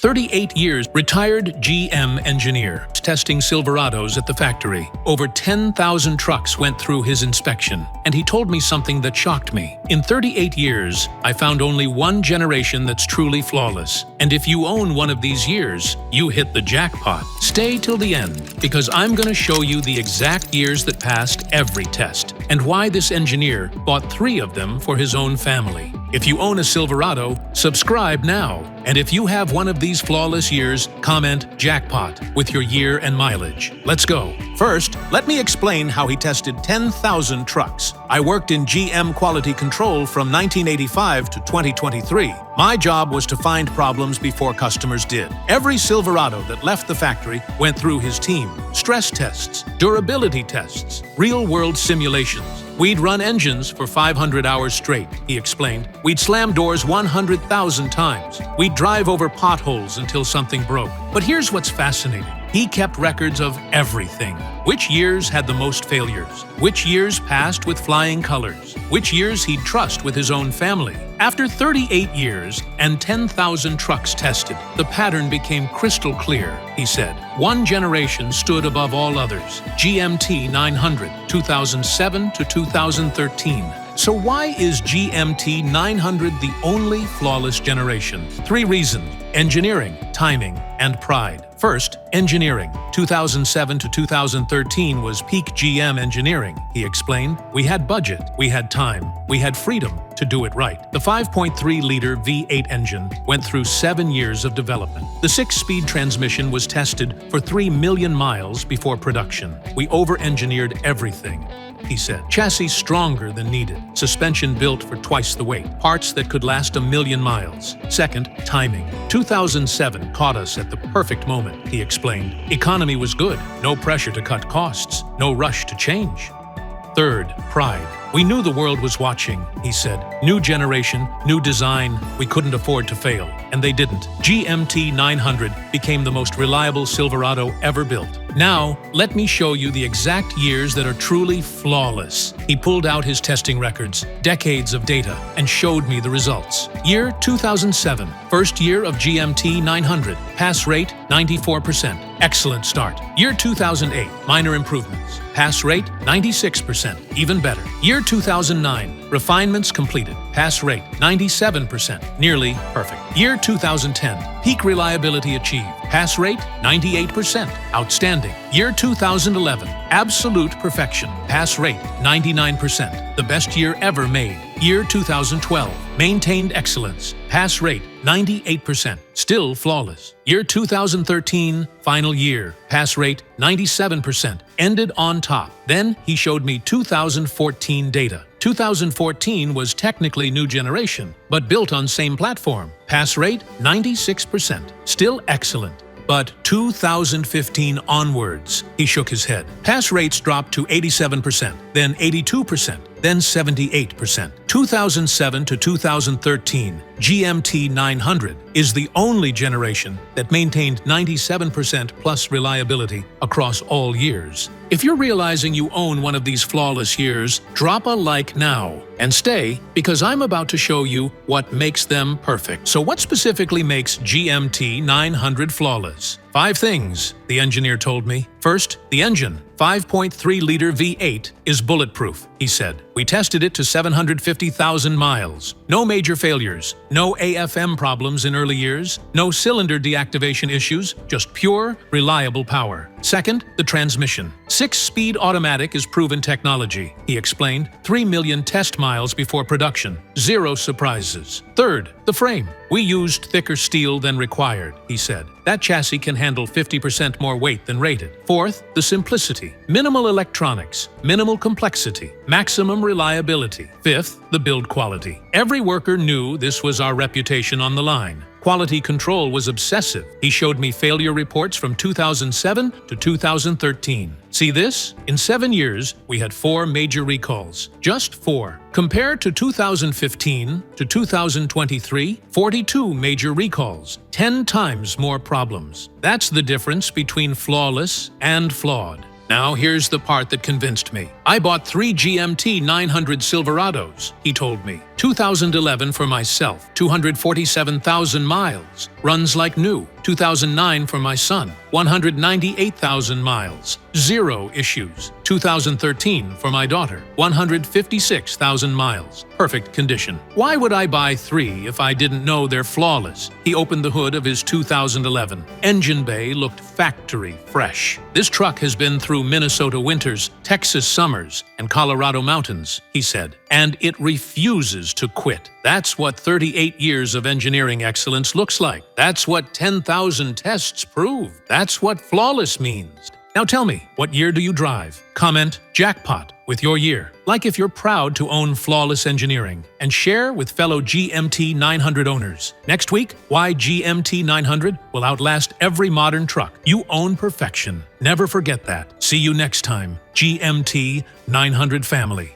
38 years, retired GM engineer, testing Silverados at the factory. Over 10,000 trucks went through his inspection, and he told me something that shocked me. In 38 years, I found only one generation that's truly flawless. And if you own one of these years, you hit the jackpot. Stay till the end, because I'm going to show you the exact years that passed every test, and why this engineer bought 3 of them for his own family. If you own a Silverado, subscribe now. And if you have one of these flawless years, comment jackpot with your year and mileage. Let's go. First, let me explain how he tested 10,000 trucks. I worked in GM quality control from 1985 to 2023. My job was to find problems before customers did. Every Silverado that left the factory went through his team. Stress tests, durability tests, real-world simulations. We'd run engines for 500 hours straight, he explained. We'd slam doors 100,000 times. We'd drive over potholes until something broke. But here's what's fascinating. He kept records of everything. Which years had the most failures? Which years passed with flying colors? Which years he'd trust with his own family? After 38 years and 10,000 trucks tested, the pattern became crystal clear, he said. One generation stood above all others, GMT 900, 2007 to 2013. So why is GMT 900 the only flawless generation? 3 reasons: engineering, timing, and pride. First, engineering. 2007 to 2013 was peak GM engineering, he explained. We had budget, we had time, we had freedom to do it right. The 5.3-liter V8 engine went through 7 years of development. The 6-speed transmission was tested for 3 million miles before production. We over-engineered everything, he said. Chassis stronger than needed. Suspension built for twice the weight. Parts that could last 1 million miles. Second, timing. 2007 caught us at the perfect moment, he explained. Economy was good. No pressure to cut costs. No rush to change. Third, pride. We knew the world was watching, he said. New generation, new design. We couldn't afford to fail. And they didn't. GMT 900 became the most reliable Silverado ever built. Now, let me show you the exact years that are truly flawless. He pulled out his testing records, decades of data, and showed me the results. Year 2007, first year of GMT 900, pass rate 94%. Excellent start. Year 2008, minor improvements. Pass rate 96%, even better. Year 2009, refinements completed. Pass rate 97%, nearly perfect. Year 2010, peak reliability achieved. Pass rate 98%, outstanding. Year 2011, absolute perfection. Pass rate 99%, the best year ever made. Year 2012, maintained excellence. Pass rate 98%, still flawless. Year 2013, final year. Pass rate 97%, ended on top. Then he showed me 2014 data. 2014 was technically new generation, but built on same platform. Pass rate 96%, still excellent. But 2015 onwards, he shook his head. Pass rates dropped to 87%, then 82%, then 78%. 2007 to 2013, GMT 900 is the only generation that maintained 97% plus reliability across all years. If you're realizing you own one of these flawless years, drop a like now and stay, because I'm about to show you what makes them perfect. So what specifically makes GMT 900 flawless? 5 things, the engineer told me. First, the engine. 5.3-liter V8 is bulletproof, he said. We tested it to 750,000 miles. No major failures, no AFM problems in early years, no cylinder deactivation issues, just pure, reliable power. Second, the transmission. 6-speed automatic is proven technology, he explained. 3 million test miles before production. 0 surprises. Third, the frame. We used thicker steel than required, he said. That chassis can handle 50% more weight than rated. Fourth, the simplicity. Minimal electronics, minimal complexity, maximum reliability. Fifth, the build quality. Every worker knew this was our reputation on the line. Quality control was obsessive. He showed me failure reports from 2007 to 2013. See this? In 7 years, we had 4 major recalls. Just 4. Compared to 2015 to 2023, 42 major recalls. 10 times more problems. That's the difference between flawless and flawed. Now here's the part that convinced me. I bought 3 GMT 900 Silverados, he told me. 2011 for myself, 247,000 miles. Runs like new. 2009 for my son. 198,000 miles. Zero issues. 2013 for my daughter. 156,000 miles. Perfect condition. Why would I buy 3 if I didn't know they're flawless? He opened the hood of his 2011. Engine bay looked factory fresh. This truck has been through Minnesota winters, Texas summers, and Colorado mountains, he said, and it refuses to quit. That's what 38 years of engineering excellence looks like. That's what 10,000 tests prove. That's what flawless means. Now tell me, what year do you drive? Comment jackpot with your year. Like if you're proud to own flawless engineering, and share with fellow GMT 900 owners. Next week, why GMT 900 will outlast every modern truck. You own perfection. Never forget that. See you next time, GMT 900 family.